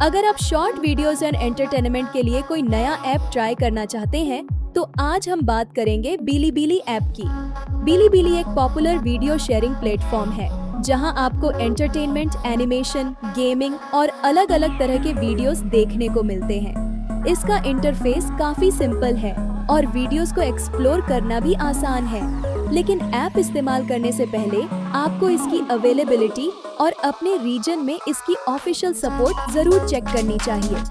अगर आप short videos and entertainment के लिए कोई नया ऐप ट्राई करना चाहते हैं तो आज हम बात करेंगे बिलीबिली ऐप की। बिलीबिली एक पॉपुलर वीडियो शेयरिंग प्लेटफॉर्म है जहां आपको एंटरटेनमेंट, एनिमेशन, गेमिंग और अलग अलग तरह के वीडियोस देखने को मिलते हैं। इसका इंटरफेस काफी सिंपल है और वीडियोस को एक्सप्लोर करना भी आसान है, लेकिन ऐप इस्तेमाल करने से पहले आपको इसकी अवेलेबिलिटी और अपने रीजन में इसकी ऑफिशियल सपोर्ट जरूर चेक करनी चाहिए।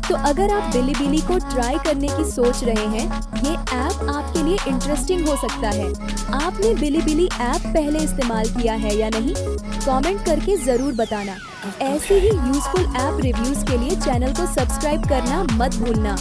तो अगर आप बिलीबिली को ट्राई करने की सोच रहे हैं, ये ऐप आपके लिए इंटरेस्टिंग हो सकता है। आपने बिलीबिली ऐप पहले इस्तेमाल किया है या नहीं? कमेंट करके जरूर बताना। ऐसे ही यूजफुल ऐप रिव्यूज के लिए चैनल को सब्सक्राइब करना मत भूलना।